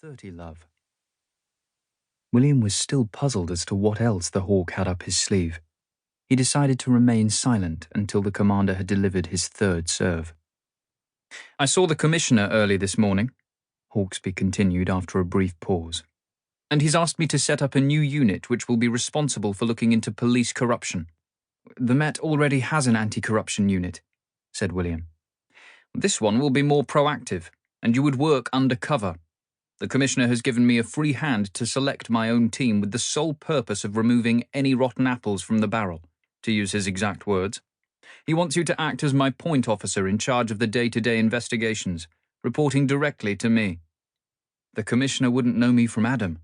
30, love. William was still puzzled as to what else the hawk had up his sleeve. He decided to remain silent until the commander had delivered his third serve. I saw the commissioner early this morning, Hawksby continued after a brief pause, and he's asked me to set up a new unit which will be responsible for looking into police corruption. The Met already has an anti-corruption unit, said William. This one will be more proactive, and you would work undercover. The commissioner has given me a free hand to select my own team with the sole purpose of removing any rotten apples from the barrel, to use his exact words. He wants you to act as my point officer in charge of the day-to-day investigations, reporting directly to me. The commissioner wouldn't know me from Adam,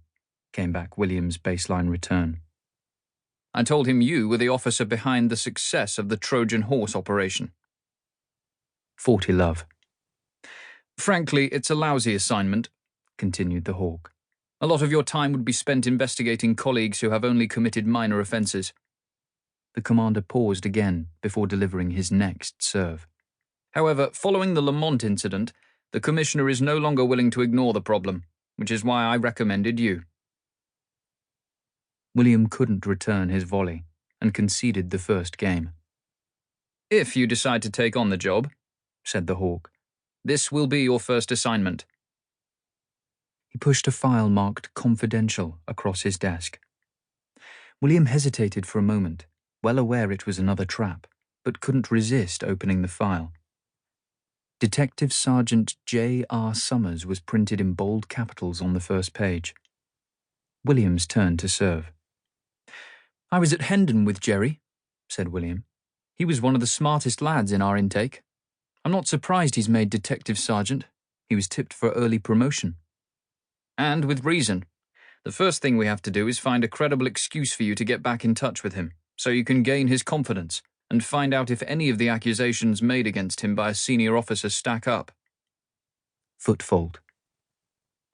came back William's baseline return. I told him you were the officer behind the success of the Trojan Horse operation. 40, love. Frankly, it's a lousy assignment, continued the hawk. A lot of your time would be spent investigating colleagues who have only committed minor offences. The commander paused again before delivering his next serve. However, following the Lamont incident, the commissioner is no longer willing to ignore the problem, which is why I recommended you. William couldn't return his volley and conceded the first game. If you decide to take on the job, said the hawk, this will be your first assignment. He pushed a file marked confidential across his desk. William hesitated for a moment, well aware it was another trap, but couldn't resist opening the file. Detective Sergeant J.R. Summers was printed in bold capitals on the first page. William's turn to serve. I was at Hendon with Jerry, said William. He was one of the smartest lads in our intake. I'm not surprised he's made detective sergeant. He was tipped for early promotion. And with reason. The first thing we have to do is find a credible excuse for you to get back in touch with him, so you can gain his confidence and find out if any of the accusations made against him by a senior officer stack up. Footfold.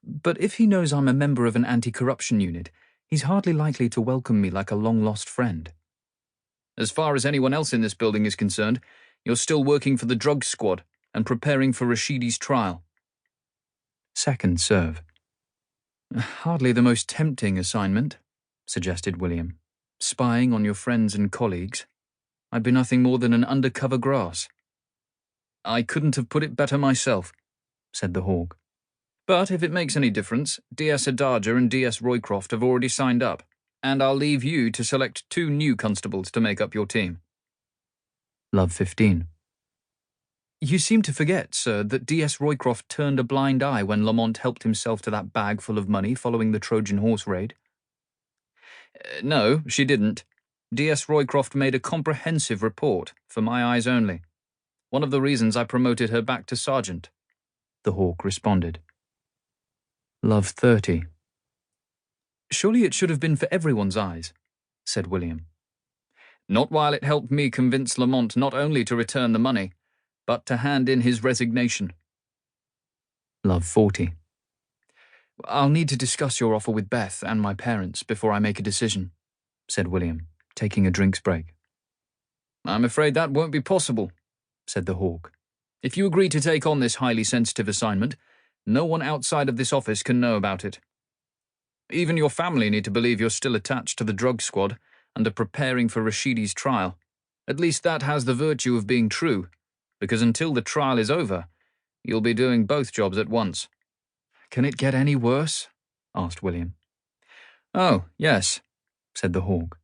But if he knows I'm a member of an anti-corruption unit, he's hardly likely to welcome me like a long-lost friend. As far as anyone else in this building is concerned, you're still working for the drug squad and preparing for Rashidi's trial. Second serve. Hardly the most tempting assignment, suggested William. Spying on your friends and colleagues. I'd be nothing more than an undercover grass. I couldn't have put it better myself, said the hawk. But if it makes any difference, DS Adaja and DS Roycroft have already signed up, and I'll leave you to select 2 new constables to make up your team. Love 15. You seem to forget, sir, that DS Roycroft turned a blind eye when Lamont helped himself to that bag full of money following the Trojan Horse raid. No, she didn't. DS Roycroft made a comprehensive report, for my eyes only. One of the reasons I promoted her back to sergeant. The hawk responded. Love 30. Surely it should have been for everyone's eyes, said William. Not while it helped me convince Lamont not only to return the money, but to hand in his resignation. Love 40. I'll need to discuss your offer with Beth and my parents before I make a decision, said William, taking a drinks break. I'm afraid that won't be possible, said the hawk. If you agree to take on this highly sensitive assignment, no one outside of this office can know about it. Even your family need to believe you're still attached to the drug squad and are preparing for Rashidi's trial. At least that has the virtue of being true, because until the trial is over, you'll be doing both jobs at once. Can it get any worse? Asked William. Oh, yes, said the hawk.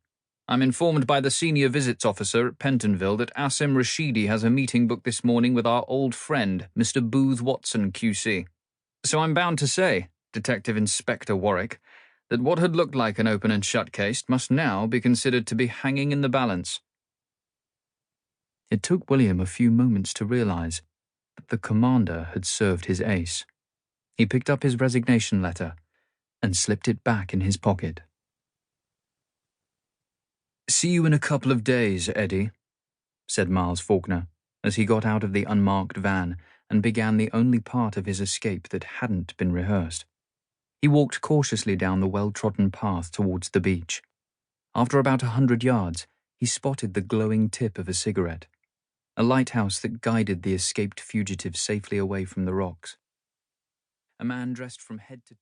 I'm informed by the senior visits officer at Pentonville that Asim Rashidi has a meeting booked this morning with our old friend, Mr. Booth Watson, QC. So I'm bound to say, Detective Inspector Warwick, that what had looked like an open and shut case must now be considered to be hanging in the balance. It took William a few moments to realize that the commander had served his ace. He picked up his resignation letter and slipped it back in his pocket. See you in a couple of days, Eddie, said Miles Faulkner, as he got out of the unmarked van and began the only part of his escape that hadn't been rehearsed. He walked cautiously down the well-trodden path towards the beach. After about 100 yards, he spotted the glowing tip of a cigarette, a lighthouse that guided the escaped fugitive safely away from the rocks. A man dressed from head to toe.